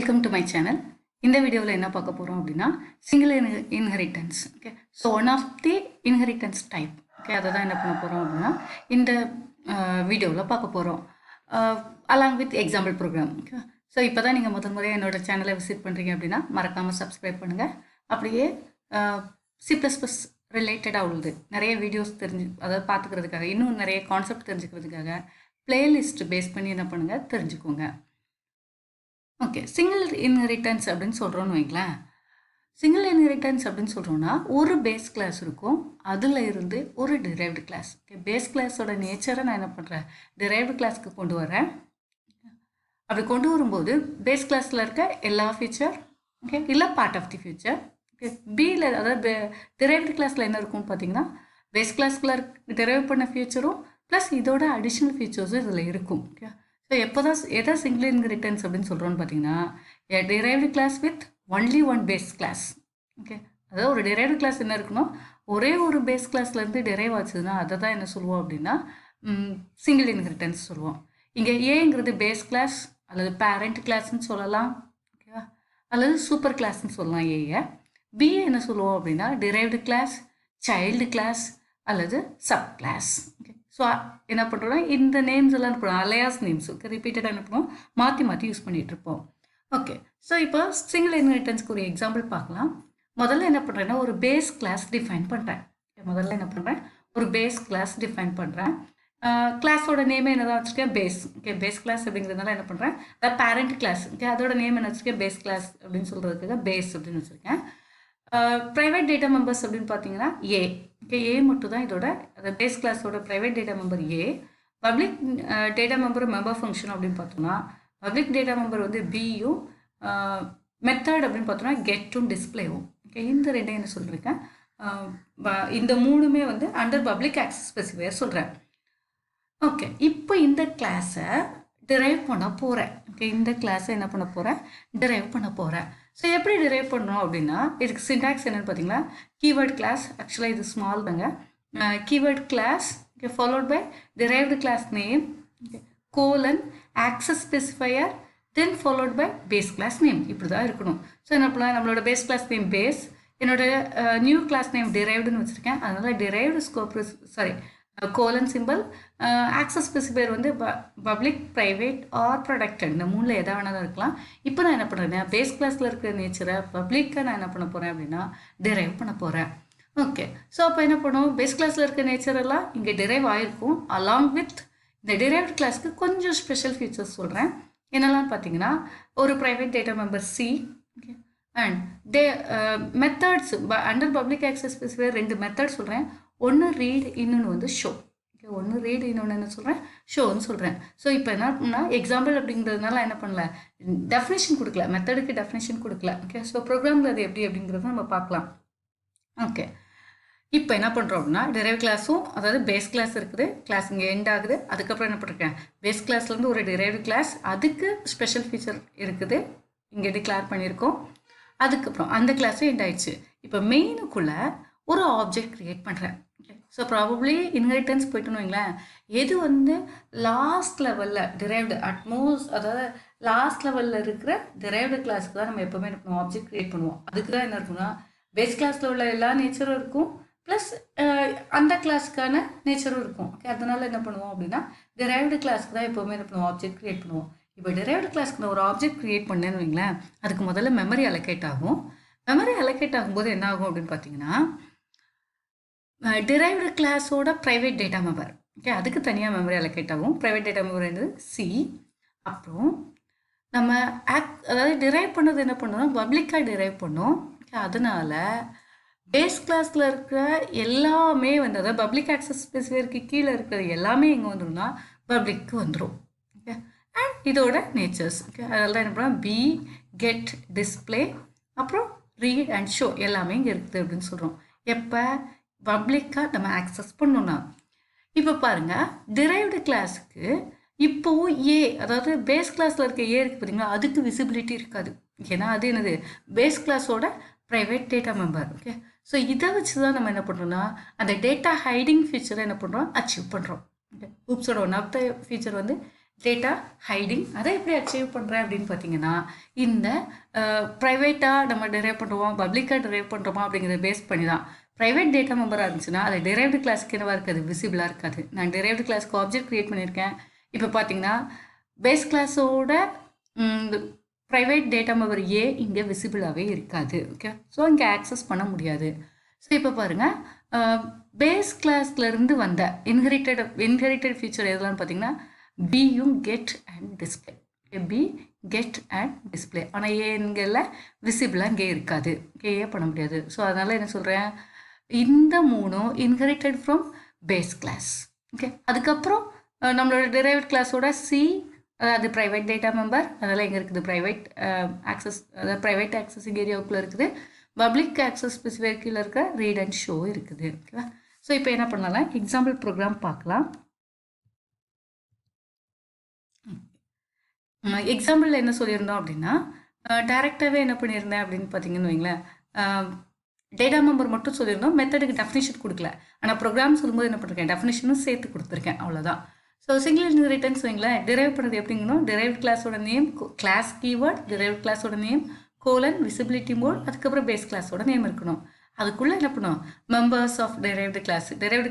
Welcome to my channel. இந்த வீடியோவில் என்ன பார்க்க போகிறோம் அப்படின்னா single inheritance. Okay, so one of the inheritance type. Okay, அதை தான் என்ன பண்ண போகிறோம் அப்படின்னா இந்த வீடியோவில் பார்க்க போகிறோம் along with example program. Okay, so இப்போ தான் நீங்கள் முதல் முறையாக என்னோடய சேனலை விசிட் பண்ணுறீங்க அப்படின்னா மறக்காமல் சப்ஸ்கிரைப் பண்ணுங்கள். அப்படியே C++ ரிலேட்டடாக உள்ளது நிறைய வீடியோஸ் அதாவது பார்த்துக்கிறதுக்காக, இன்னும் நிறைய கான்செப்ட் தெரிஞ்சுக்கிறதுக்காக பிளேலிஸ்ட் பேஸ் பண்ணி என்ன பண்ணுங்கள் தெரிஞ்சுக்கோங்க. ஓகே, சிங்கிள் இன்ஹெரிட்டன்ஸ் அப்படின்னு சொல்கிறோன்னு வைங்களேன். சிங்கிள் இன்ஹெரிட்டன்ஸ் அப்படின்னு சொல்கிறோன்னா ஒரு பேஸ் கிளாஸ் இருக்கும், அதில் இருந்து ஒரு டிரைவ்டு கிளாஸ். ஓகே, பேஸ் கிளாஸோட நேச்சரை நான் என்ன பண்ணுறேன், டிரைவ்டு கிளாஸ்க்கு கொண்டு வரேன். அப்படி கொண்டு வரும்போது பேஸ் கிளாஸில் இருக்க எல்லா ஃபியூச்சர், ஓகே, இல்லை part of the future. Okay, பியில் அதாவது டிரைவ்டு கிளாஸில் என்ன இருக்கும்னு பார்த்தீங்கன்னா பேஸ் கிளாஸ்க்குள்ள டிரைவ் பண்ண ஃபியூச்சரும் ப்ளஸ் இதோட அடிஷ்னல் ஃபியூச்சர்ஸும் இதில் இருக்கும். ஓகே, ஸோ எப்போ தான் எதை சிங்கிள் இன்ஹெரிட்டன்ஸ் அப்படின்னு சொல்கிறோன்னு பார்த்தீங்கன்னா derived class with only one base class. Okay, அதாவது ஒரு டிரைவ்டு கிளாஸ் என்ன இருக்கணும், ஒரே ஒரு பேஸ் கிளாஸ்லேருந்து டிரைவ் ஆச்சுன்னா அதை தான் என்ன சொல்லுவோம் அப்படின்னா சிங்கிள் இன்ஹெரிட்டன்ஸ் சொல்லுவோம். இங்கே ஏங்கிறது பேஸ் கிளாஸ் அல்லது பேரண்ட் கிளாஸ்ன்னு சொல்லலாம். ஓகேவா, அல்லது சூப்பர் கிளாஸ்ன்னு சொல்லலாம். ஏயை பி என்ன சொல்லுவோம் அப்படின்னா டிரைவ்டு கிளாஸ், சைல்டு கிளாஸ் அல்லது சப் கிளாஸ். ஓகே, ஸோ என்ன பண்ணுறோன்னா இந்த நேம்ஸ் எல்லாம் என்ன பண்ணுவோம், அலையாஸ் நேம்ஸ். ஓகே, ரிப்பீட்டடாக என்ன பண்ணுவோம், மாற்றி மாற்றி யூஸ் பண்ணிகிட்டு இருப்போம். ஓகே, ஸோ இப்போ சிங்கிள் இன்ஹெரிட்டன்ஸ்க்கு ஒரு எக்ஸாம்பிள் பார்க்கலாம். முதல்ல என்ன பண்ணுறேன்னா ஒரு பேஸ் கிளாஸ் டிஃபைன் பண்ணுறேன். முதல்ல என்ன பண்ணுறேன், ஒரு பேஸ் கிளாஸ் டிஃபைன் பண்ணுறேன். கிளாஸோட நேமே என்ன தான் வச்சுருக்கேன், பேஸ். ஓகே, பேஸ் கிளாஸ் அப்படிங்கிறதுனால என்ன பண்ணுறேன், அதாவது பேரண்ட் கிளாஸ். ஓகே, அதோட நேம் என்ன வச்சுருக்கேன், பேஸ் கிளாஸ் அப்படின்னு சொல்கிறதுக்காக பேஸ் அப்படின்னு வச்சுருக்கேன். ப்ரைவேட் டேட்டா மெம்பர்ஸ் அப்படின்னு பார்த்தீங்கன்னா ஏ. ஓகே, ஏ மட்டும் தான் இதோட பேஸ் கிளாஸோட ப்ரைவேட் டேட்டா மெம்பர் ஏ. பப்ளிக் டேட்டா மெம்பர் ஃபங்க்ஷன் அப்படின்னு பார்த்தோம்னா பப்ளிக் டேட்டா மெம்பர் வந்து பியும், மெத்தட் அப்படின்னு பார்த்தோம்னா கெட்டும் டிஸ்பிளேவும். ஓகே, இந்த ரெண்டையும் என்ன சொல்லியிருக்கேன், இந்த மூணுமே வந்து அண்டர் பப்ளிக் ஆக்சஸ் ஸ்பெசிஃபையர் சொல்கிறேன். ஓகே, இப்போ இந்த கிளாஸை டிரைவ் பண்ண போகிறேன். ஓகே, இந்த கிளாஸை என்ன பண்ண போகிறேன், டிரைவ் பண்ண போகிறேன். ஸோ எப்படி டிரைவ் பண்ணணும் அப்படின்னா இதுக்கு சின்டாக்ஸ் என்னென்னு பார்த்தீங்கன்னா கீவேர்ட் கிளாஸ். ஆக்சுவலாக இது ஸ்மால் தாங்க. Keyword class, okay, followed by derived class name, okay, colon access specifier, then followed by base class name. இப்படி தான் இருக்கணும். ஸோ என்ன பண்ணலாம், நம்மளோட பேஸ் கிளாஸ் நேம் பேஸ், என்னோட நியூ கிளாஸ் நேம் டிரைவ்டுன்னு வச்சுருக்கேன். அதனால் derived scope colon simple, access specifier வந்து பப்ளிக், ப்ரைவேட் ஆர் ப்ரொடக்டட், இந்த மூணில் எதை வேணாலும் இருக்கலாம். இப்போ நான் என்ன பண்ணுறேன், பேஸ் கிளாஸில் இருக்கிற நேச்சரை பப்ளிக்காக நான் என்ன பண்ண போகிறேன் அப்படின்னா டிரைவ் பண்ண போகிறேன். ஓகே, ஸோ அப்போ என்ன பண்ணுவோம், பேஸ் கிளாஸில் இருக்க நேச்சர் எல்லாம் இங்கே டிரைவ் ஆகிருக்கும். அலாங் வித் இந்த டிரைவ்டு கிளாஸ்க்கு கொஞ்சம் ஸ்பெஷல் ஃபீச்சர்ஸ் சொல்கிறேன். என்னெல்லாம் பார்த்தீங்கன்னா ஒரு private data member C. Okay, and methods under public access specifier ரெண்டு மெத்தட் சொல்கிறேன். ஒன்று ரீட், இன்னொன்று வந்து ஷோ. ஓகே, ஒன்று ரீட், இன்னொன்று என்ன சொல்கிறேன், ஷோன்னு சொல்கிறேன். ஸோ இப்போ என்ன எக்ஸாம்பிள் அப்படிங்கிறதுனால என்ன பண்ணல, டெஃபினேஷன் கொடுக்கல, மெத்தடுக்கு டெஃபினேஷன் கொடுக்கல. ஓகே, ஸோ ப்ரோக்ராமில் அது எப்படி அப்படிங்கிறத நம்ம பார்க்கலாம். ஓகே, இப்போ என்ன பண்ணுறோம் அப்படின்னா டிரைவ் கிளாஸும், அதாவது பேஸ் கிளாஸ் இருக்குது, கிளாஸ் இங்கே எண்ட் ஆகுது. அதுக்கப்புறம் என்ன பண்ணிருக்கேன், பேஸ் கிளாஸ்லேருந்து ஒரு டிரைவ்டு கிளாஸ், அதுக்கு ஸ்பெஷல் ஃபீச்சர் இருக்குது, இங்கே டிக்ளேர் பண்ணியிருக்கோம். அதுக்கப்புறம் அந்த கிளாஸும் எண்ட் ஆயிடுச்சு. இப்போ மெயினுக்குள்ளே ஒரு ஆப்ஜெக்ட் க்ரியேட் பண்ணுறேன். ஓகே, ஸோ ப்ராபப்ளி இன்ஹெரிட்டன்ஸ் போய்ட்டுன்னு வைங்களேன், எது வந்து லாஸ்ட் லெவலில் டிரைவ்டு அட்மோஸ்ட், அதாவது லாஸ்ட் லெவலில் இருக்கிற டிரைவ்டு கிளாஸுக்கு தான் நம்ம எப்போவுமே என்ன பண்ணுவோம், ஆப்ஜெக்ட் க்ரியேட் பண்ணுவோம். அதுக்கு தான் என்ன இருக்குன்னா பேஸ் கிளாஸில் உள்ள எல்லா நேச்சரும் இருக்கும், ப்ளஸ் அந்த கிளாஸுக்கான நேச்சரும் இருக்கும். ஓகே, அதனால் என்ன பண்ணுவோம் அப்படின்னா டிரைவ்டு கிளாஸுக்கு தான் எப்போவுமே என்ன பண்ணுவோம், ஆப்ஜெக்ட் க்ரியேட் பண்ணுவோம். இப்போ டிரைவ்டு கிளாஸ்க்கு நான் ஒரு ஆப்ஜெக்ட் க்ரியேட் பண்ணேன்னு வைங்களேன், அதுக்கு முதல்ல மெமரி அலோகேட் ஆகும். மெமரி அலோகேட் ஆகும்போது என்ன ஆகும் அப்படின்னு பார்த்தீங்கன்னா டிரைவ்டு கிளாஸோட ப்ரைவேட் டேட்டா மெம்பர், ஓகே, அதுக்கு தனியாக மெமரி அலோகேட் ஆகும். ப்ரைவேட் டேட்டா மெம்பர் வந்து சி. அப்புறம் நம்ம அதாவது டிரைவ் பண்ணது என்ன பண்ணோம்னா பப்ளிக்காக டிரைவ் பண்ணோம். ஓகே, அதனால் பேஸ் கிளாஸில் இருக்கிற எல்லாமே வந்து அதாவது பப்ளிக் ஆக்சஸ் ஸ்பெசிஃபையருக்கு கீழே இருக்கிறது எல்லாமே எங்கே வந்துடும்னா பப்ளிக்கு வந்துடும். ஓகே, அண்ட் இதோட நேச்சர்ஸ். ஓகே, அதனால தான் என்ன பண்ணோம், பி, கெட், டிஸ்பிளே, அப்புறம் ரீட் அண்ட் ஷோ எல்லாமே இங்கே இருக்குது அப்படின்னு சொல்கிறோம். எப்போ பப்ளிக்காக நம்ம ஆக்சஸ் பண்ணோம்னா. இப்போ பாருங்கள், டிரைவ்டு கிளாஸுக்கு இப்போவும் ஏ, அதாவது பேஸ் கிளாஸில் இருக்க ஏ இருக்குது பார்த்தீங்களா, அதுக்கு விசிபிலிட்டி இருக்காது. ஏன்னா அது என்னது, பேஸ் கிளாஸோட private data member. Okay, so இதை வச்சு தான் நம்ம என்ன பண்ணுறோம்னா அந்த டேட்டா ஹைடிங் ஃபீச்சரை என்ன பண்ணுறோம், அச்சீவ் பண்ணுறோம். ஓகே, ஊப்ஸோட ஒன் ஆஃப் த ஃபீச்சர் வந்து டேட்டா ஹைடிங். அதை எப்படி அச்சீவ் பண்ணுறேன் அப்படின்னு பார்த்தீங்கன்னா, இந்த ப்ரைவேட்டாக நம்ம டெரைவ் பண்ணுறோம், பப்ளிக்காக டெரைவ் பண்ணுறோமா அப்படிங்கிறத பேஸ் பண்ணி தான். ப்ரைவேட் டேட்டா மெம்பராக இருந்துச்சுன்னா அது டெரைவ்டு கிளாஸ்க்கு என்னவா இருக்காது, விசிபிளாக இருக்காது. நான் டெரைவ்டு கிளாஸ்க்கு ஆப்ஜெக்ட் க்ரியேட் பண்ணியிருக்கேன். இப்போ பார்த்தீங்கன்னா பேஸ் கிளாஸோட ப்ரைவேட் டேட்டா மெம்பர் ஏ இங்கே விசிபிளாகவே இருக்காது. ஓகே, ஸோ இங்கே ஆக்சஸ் பண்ண முடியாது. ஸோ இப்போ பாருங்கள், பேஸ் கிளாஸ்லேருந்து வந்த இன்ஹெரிட்டட் ஃபீச்சர் எதுலான்னு பார்த்தீங்கன்னா பியும் get and display. B get and display. ஆனால் ஏங்கல்ல விசிபிளாக இங்கே இருக்காது, ஏ பண்ண முடியாது. ஸோ அதனால் என்ன சொல்கிறேன், இந்த மூணும் inherited from base class. Okay, அதுக்கப்புறம் நம்மளோட டெரைவ்ட் கிளாஸோட சி, அதாவது ப்ரைவேட் டேட்டா மெம்பர், அதெல்லாம் எங்கே இருக்குது, ப்ரைவேட் ஆக்சஸ், அதாவது ப்ரைவேட் ஆக்சஸிங் ஏரியாவுக்குள்ளே இருக்குது. பப்ளிக் ஆக்சஸ் ஸ்பெசிஃபைக் கீழே இருக்க ரீட் அண்ட் ஷோ இருக்குது. ஓகேவா? ஸோ இப்போ என்ன பண்ணலாம், எக்ஸாம்பிள் ப்ரோக்ராம் பார்க்கலாம். எக்ஸாம்பிளில் என்ன சொல்லியிருந்தோம் அப்படின்னா, டேரெக்டாகவே என்ன பண்ணியிருந்தேன் அப்படின்னு பார்த்தீங்கன்னு வைங்களேன், டேட்டா மெம்பர் மட்டும் சொல்லியிருந்தோம், மெத்தடுக்கு டெஃபினிஷன் கொடுக்கல. ஆனால் ப்ரோக்ராம் சொல்லும்போது என்ன பண்ணிருக்கேன், டெஃபினிஷனும் சேர்த்து கொடுத்துருக்கேன், அவ்வளோதான். ஸோ சிங்கிள் இன்ஹெரிட்டன்ஸ் வைங்களேன், டெரைவ் பண்ணுறது எப்படிங்கன்னா, டெரைவ்ட் கிளாஸோட நேம், கிளாஸ் கீவேர்ட், டெரைவ்ட் கிளாஸோட நேம், கோலன், விசிபிலிட்டி மோட், அதுக்கப்புறம் பேஸ் கிளாஸோட நேம் இருக்கணும். அதுக்குள்ளே என்ன பண்ணும், மெம்பர்ஸ் ஆஃப் டெரைவ்டு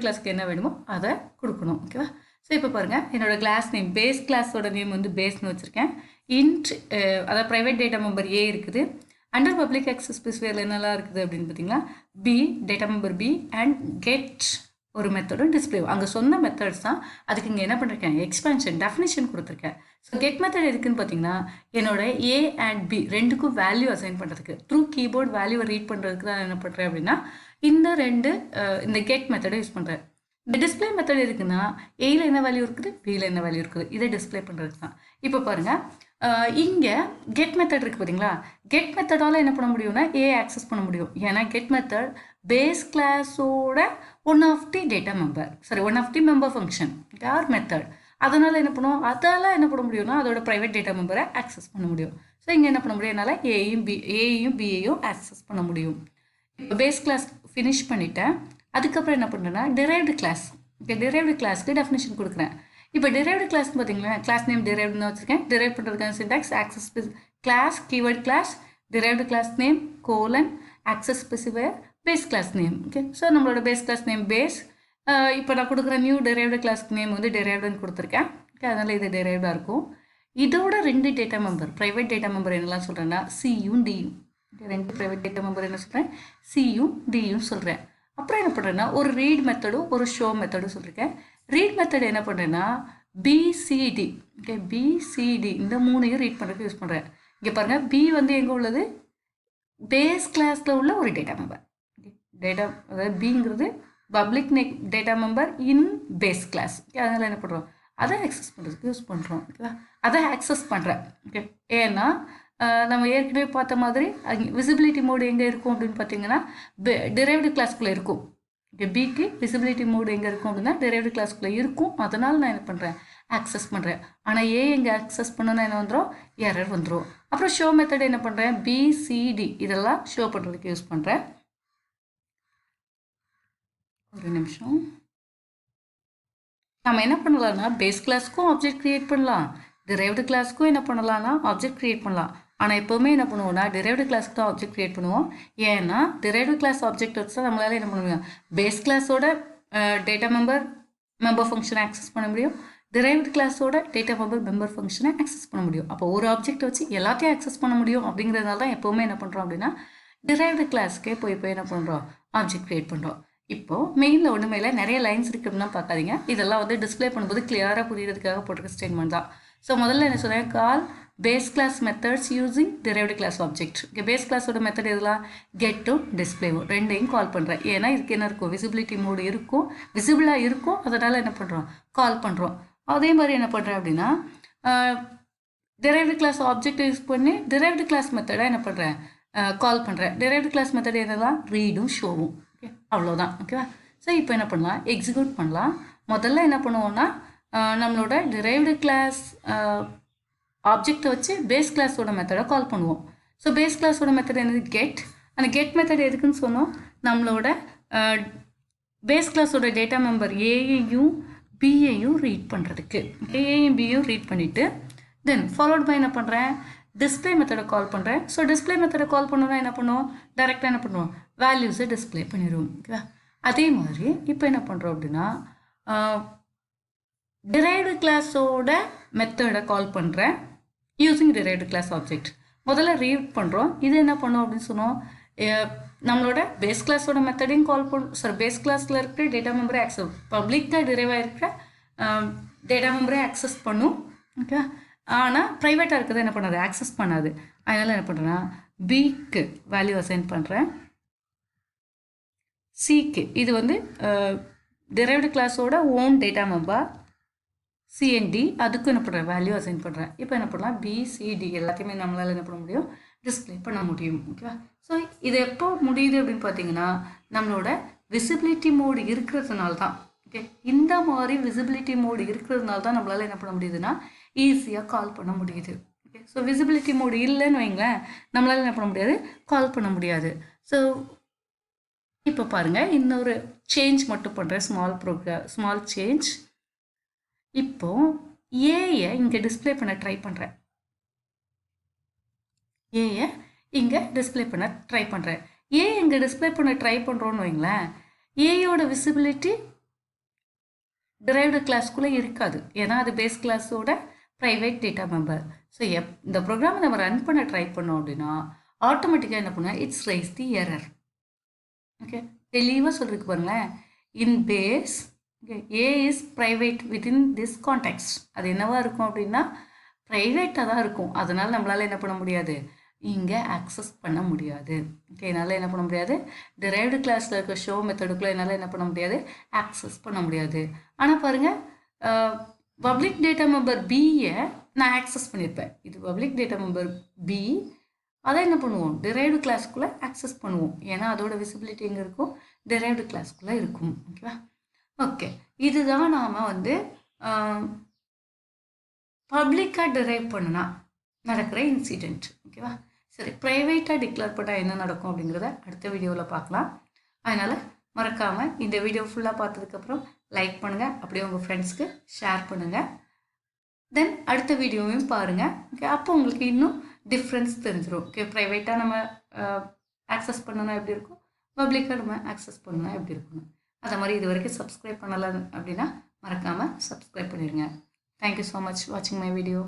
கிளாஸுக்கு என்ன வேணுமோ அதை கொடுக்கணும். ஓகேவா? ஸோ இப்போ பாருங்கள், என்னோட கிளாஸ் நேம், பேஸ் கிளாஸோட நேம் வந்து பேஸ்னு வச்சுருக்கேன். இன்ட், அதாவது ப்ரைவேட் டேட்டா மெம்பர் ஏ இருக்குது. அண்டர் பப்ளிக் ஆக்சஸ் ஸ்பெசிஃபையரில் என்னெல்லாம் இருக்குது அப்படின்னு பார்த்தீங்கன்னா, B, data member B and get ஒரு மெத்தடும் டிஸ்பிளே. அங்கே சொன்ன மெத்தட்ஸ் தான். அதுக்கு இங்கே என்ன பண்ணிருக்கேன், எக்ஸ்பென்ஷன் டெஃபினிஷன் கொடுத்துருக்கேன். ஸோ கெட் மெத்தட் எதுக்குன்னு பார்த்தீங்கன்னா, என்னோட ஏ அண்ட் பி ரெண்டுக்கும் வேல்யூ அசைன் பண்ணுறதுக்கு, த்ரூ கீபோர்ட் வேல்யூவை ரீட் பண்ணுறதுக்கு தான் என்ன பண்ணுறேன் அப்படின்னா இந்த கெட் மெத்தடை யூஸ் பண்ணுறேன். இந்த டிஸ்பிளே மெத்தட் இருக்குன்னா, ஏல என்ன வேல்யூ இருக்குது, பியில் என்ன வேல்யூ இருக்குது, இதை டிஸ்பிளே பண்ணுறதுக்கு தான். இப்போ பாருங்கள், இங்கே கெட் மெத்தட் இருக்குது பார்த்தீங்களா, கெட் மெத்தடால் என்ன பண்ண முடியும்னா ஏ ஆக்சஸ் பண்ண முடியும். ஏன்னா கெட் மெத்தட் பேஸ் கிளாஸோட one of the member function or method. அதனால் என்ன பண்ணுவோம், அதால் என்ன பண்ண முடியும்னா அதோட ப்ரைவேட் டேட்டா மெம்பரை ஆக்சஸ் பண்ண முடியும். ஸோ இங்கே என்ன பண்ண முடியும், என்னால் ஏயும் பியையும் ஆக்சஸ் பண்ண முடியும். இப்போ பேஸ் கிளாஸ் ஃபினிஷ் பண்ணிட்டேன். அதுக்கப்புறம் என்ன பண்ணுறேன்னா டெரைவ்டு கிளாஸ். ஓகே, டெரைவ்டு கிளாஸ்க்கு டெஃபினிஷன் கொடுக்குறேன். இப்போ டெரைவ்டு கிளாஸ்னு பார்த்தீங்கன்னா, கிளாஸ் நேம் டெரைவ்டுன்னு வச்சுருக்கேன். டெரைவ் பண்ணுறதுக்கான syntax access class keyword class, derived class name, colon, access specifier, base class name. Okay, so நம்மளோட பேஸ் கிளாஸ் நேம் பேஸ். இப்போ நான் கொடுக்குற நியூ டெரைவ்டு கிளாஸ்க்கு நேம் வந்து டெரைவ்டுன்னு கொடுத்துருக்கேன். ஓகே, அதனால் இது டெரைவ்டாக இருக்கும். இதோட ரெண்டு data member, private data member என்னெல்லாம் சொல்கிறேன்னா சியும் டியும். ரெண்டு ப்ரைவேட் டேட்டா மெம்பர் என்ன சொல்கிறேன், சியும் டியும் சொல்கிறேன். அப்புறம் என்ன பண்ணுறேன்னா ஒரு ரீட் மெத்தடும் ஒரு ஷோ மெத்தடும் சொல்லியிருக்கேன். ரீட் மெத்தட் என்ன பண்ணுறேன்னா பிசிடி. ஓகே, பிசிடி இந்த மூணையும் ரீட் பண்ணுறதுக்கு யூஸ் பண்ணுறேன். இங்கே பாருங்கள், பி வந்து எங்கே உள்ளது, பேஸ் கிளாஸில் உள்ள ஒரு டேட்டா மெம்பர். அதாவது பிங்கிறது public data member in base class. Okay, அதனால் என்ன பண்ணுறோம், அதை ஆக்சஸ் பண்ணுறதுக்கு யூஸ் பண்ணுறோம். ஓகேவா? அதை ஆக்சஸ் பண்ணுறேன். ஓகே, ஏன்னா நம்ம ஏற்கனவே பார்த்த மாதிரி விசிபிலிட்டி மோடு எங்கே இருக்கும் அப்படின்னு பார்த்தீங்கன்னா டெரைவ்டு கிளாஸ்க்குள்ளே இருக்கும். ஓகே, பிக்கு விசிபிலிட்டி மோடு எங்கே இருக்கும் அப்படின்னா டெரைவ்டு கிளாஸ்க்குள்ளே இருக்கும். அதனால் நான் என்ன பண்ணுறேன், ஆக்சஸ் பண்ணுறேன். ஆனால் ஏ எங்கே ஆக்சஸ் பண்ணணும்னா என்ன வந்துடும், எரர் வந்துடும். அப்புறம் ஷோ மெத்தட் என்ன பண்ணுறேன், பிசிடி இதெல்லாம் ஷோ பண்ணுறதுக்கு யூஸ் பண்ணுறேன். ஒரு நிமிஷம். நம்ம என்ன பண்ணலாம்னா பேஸ் கிளாஸ்க்கும் ஆப்ஜெக்ட் க்ரியேட் பண்ணலாம், டெரைவ்டு கிளாஸ்க்கும் என்ன பண்ணலாம்னா ஆப்ஜெக்ட் க்ரியேட் பண்ணலாம். ஆனால் எப்போவுமே என்ன பண்ணுவோம்னா டெரைவ்டு கிளாஸ்க்கு தான் ஆப்ஜெக்ட் க்ரியேட் பண்ணுவோம். ஏன்னா டெரைவ்டு கிளாஸ் ஆப்ஜெக்ட் வச்சு தான் நம்மளால் என்ன பண்ண முடியும், பேஸ் கிளாஸோட டேட்டா மெம்பர் ஃபங்க்ஷனை ஆக்சஸ் பண்ண முடியும், டெரைவ்டு கிளாஸோட டேட்டா மெம்பர் ஃபங்க்ஷனை ஆக்சஸ் பண்ண முடியும். அப்போ ஒரு ஆப்ஜெக்ட் வச்சு எல்லாத்தையும் ஆக்சஸ் பண்ண முடியும். அப்படிங்கிறதுனால தான் எப்போவுமே என்ன பண்ணுறோம் அப்படின்னா டெரைவ்டு கிளாஸ்க்கே போய் என்ன பண்ணுறோம், ஆப்ஜெக்ட் க்ரியேட் பண்ணுறோம். இப்போது மெயினில் ஒன்றுமே இல்லை, நிறைய லைன்ஸ் இருக்குதுன்னா பார்க்காதீங்க. இதெல்லாம் வந்து டிஸ்பிளே பண்ணும்போது கிளியராக புரியறதுக்காக போட்டிருக்க ஸ்டேட்மெண்ட் தான். ஸோ முதல்ல என்ன சொல்கிறேன், call base class methods using derived class object. Okay, base கிளாஸோட மெத்தட் எதெல்லாம், கெட்டும் டிஸ்பிளேவும் ரெண்டையும் கால் பண்ணுறேன். ஏன்னா இதுக்கு என்ன இருக்கும், விசிபிலிட்டி மோடு இருக்கும், விசிபிளாக இருக்கும். அதனால் என்ன பண்ணுறோம், கால் பண்ணுறோம். அதே மாதிரி என்ன பண்ணுறேன் அப்படின்னா டெரைவ்டு கிளாஸ் ஆப்ஜெக்ட் யூஸ் பண்ணி டெரைவ்டு கிளாஸ் மெத்தடாக என்ன பண்ணுறேன், கால் பண்ணுறேன். டெரைவ்டு கிளாஸ் மெத்தட் என்னதான், ரீடும் ஷோவும். ஓகே, அவ்வளோதான். ஓகேவா? ஸோ இப்போ என்ன பண்ணலாம், எக்ஸிக்யூட் பண்ணலாம். முதல்ல என்ன பண்ணுவோம்னா நம்மளோட டெரைவ்டு கிளாஸ் ஆப்ஜெக்டை வச்சு பேஸ் கிளாஸோட மெத்தடை கால் பண்ணுவோம். ஸோ பேஸ் கிளாஸோட மெத்தட் என்னது, கெட். அந்த கெட் மெத்தட் எதுக்குன்னு சொன்னோம், நம்மளோட பேஸ் கிளாஸோட டேட்டா மெம்பர் ஏயையும் பியையும் ரீட் பண்ணுறதுக்கு. ஏயும் பியும் ரீட் பண்ணிவிட்டு தென் ஃபாலோட் பை என்ன பண்ணுறேன், டிஸ்பிளே மெத்தடை கால் பண்ணுறேன். ஸோ டிஸ்பிளே மெத்தடை கால் பண்ணோன்னா என்ன பண்ணுவோம், டேரெக்டாக என்ன பண்ணுவோம், வேல்யூஸை டிஸ்பிளே பண்ணிடுவோம். ஓகேவா? அதே மாதிரி இப்போ என்ன பண்ணுறோம் அப்படின்னா derived கிளாஸோட மெத்தடை கால் பண்ணுறேன் யூஸிங் derived கிளாஸ் ஆப்ஜெக்ட். முதல்ல ரீட் பண்ணுறோம். இது என்ன பண்ணோம் அப்படின்னு சொன்னோம், நம்மளோட பேஸ் கிளாஸோட மெத்தடையும் கால் பண்ண பேஸ் கிளாஸில் இருக்கிற டேட்டா மெம்பரை ஆக்சஸ் பப்ளிக்காக டிரைவ் ஆகிருக்கிற டேட்டா மெம்பரை ஆக்சஸ் பண்ணும். ஓகே, ஆனால் ப்ரைவேட்டாக இருக்கிறத என்ன பண்ணாது, ஆக்சஸ் பண்ணாது. அதனால் என்ன பண்ணுறேன்னா பிக்கு வேல்யூ அசைன் பண்ணுறேன். சிக்கு இது வந்து derived கிளாஸோட ஓன் டேட்டா மெம்பர் சிஎன்டி, அதுக்கும் என்ன பண்ணுறேன், வேல்யூ அசைன் பண்ணுறேன். இப்போ என்ன பண்ணலாம், பிசிடி எல்லாத்தையுமே நம்மளால் என்ன பண்ண முடியும், டிஸ்பிளே பண்ண முடியும். ஓகேவா? ஸோ இது எப்போ முடியுது அப்படின்னு பார்த்தீங்கன்னா நம்மளோட விசிபிலிட்டி மோடு இருக்கிறதுனால தான். ஓகே, இந்த மாதிரி விசிபிலிட்டி மோடு இருக்கிறதுனால தான் நம்மளால் என்ன பண்ண முடியுதுன்னா ஈஸியாக கால் பண்ண முடியுது. ஓகே, ஸோ விசிபிலிட்டி மோடு இல்லைன்னு வைங்களேன், நம்மளால் என்ன பண்ண முடியாது, கால் பண்ண முடியாது. ஸோ இப்போ பாருங்கள், இன்னொரு சேஞ்ச் மட்டும் பண்ணுறேன், ஸ்மால் சேஞ்ச். இப்போ ஏயை இங்கே டிஸ்பிளே பண்ண ட்ரை பண்ணுறேன். ஏயை இங்கே டிஸ்பிளே பண்ண ட்ரை பண்ணுறேன். ஏ இங்கே டிஸ்பிளே பண்ண ட்ரை பண்ணுறோன்னு வைங்களேன், ஏயோட விசிபிலிட்டி derived கிளாஸ்க்குள்ளே இருக்காது. ஏன்னா அது பேஸ் கிளாஸோட ப்ரைவேட் டேட்டா மெம்பர். ஸோ இந்த ப்ரோக்ராமை நம்ம ரன் பண்ண ட்ரை பண்ணோம் அப்படின்னா ஆட்டோமேட்டிக்காக என்ன பண்ணால் it's raise the error. Okay, தெளிவாக சொல்லிருக்கு பாருங்களேன், in base A is private within this context. அது என்னவா இருக்கும் அப்படின்னா ப்ரைவேட்டாக தான் இருக்கும். அதனால் நம்மளால் என்ன பண்ண முடியாது, இங்கே ஆக்சஸ் பண்ண முடியாது. ஓகே, என்னால் என்ன பண்ண முடியாது, derived கிளாஸில் இருக்க ஷோ மெத்தடுக்குள்ளே என்னால் என்ன பண்ண முடியாது, ஆக்சஸ் பண்ண முடியாது. ஆனால் பாருங்கள், பப்ளிக் டேட்டா மெம்பர் பியை நான் ஆக்சஸ் பண்ணியிருப்பேன். இது பப்ளிக் டேட்டா மெம்பர் பி, அதை என்ன பண்ணுவோம், derived கிளாஸ்க்குள்ளே ஆக்சஸ் பண்ணுவோம். ஏன்னா அதோட விசிபிலிட்டி எங்கே இருக்கும், derived கிளாஸ்க்குள்ளே இருக்கும். ஓகேவா? ஓகே, இதுதான் நாம் வந்து பப்ளிக்காக டிரைவ் பண்ணுனா நடக்கிற இன்சிடெண்ட். ஓகேவா? சரி, ப்ரைவேட்டாக டிக்ளேர் பண்ணால் என்ன நடக்கும் அப்படிங்கிறத அடுத்த வீடியோவில் பார்க்கலாம். அதனால் மறக்காமல் இந்த வீடியோ ஃபுல்லாக பார்த்ததுக்கப்புறம் லைக் பண்ணுங்கள், அப்படியே உங்கள் ஃப்ரெண்ட்ஸ்க்கு ஷேர் பண்ணுங்கள். தென் அடுத்த வீடியோவையும் பாருங்கள். ஓகே, அப்போ உங்களுக்கு இன்னும் டிஃப்ரென்ஸ் தெரிஞ்சிடும். ஓகே, ப்ரைவேட்டாக நம்ம ஆக்சஸ் பண்ணணும் எப்படி இருக்கும், பப்ளிக்காக நம்ம ஆக்சஸ் பண்ணணும் எப்படி இருக்கணும். அதை மாதிரி இது வரைக்கும் சப்ஸ்கிரைப் பண்ணலை அப்படின்னா மறக்காமல் சப்ஸ்கிரைப் பண்ணிடுங்க. தேங்க்யூ ஸோ மச் வாட்சிங் மை வீடியோ.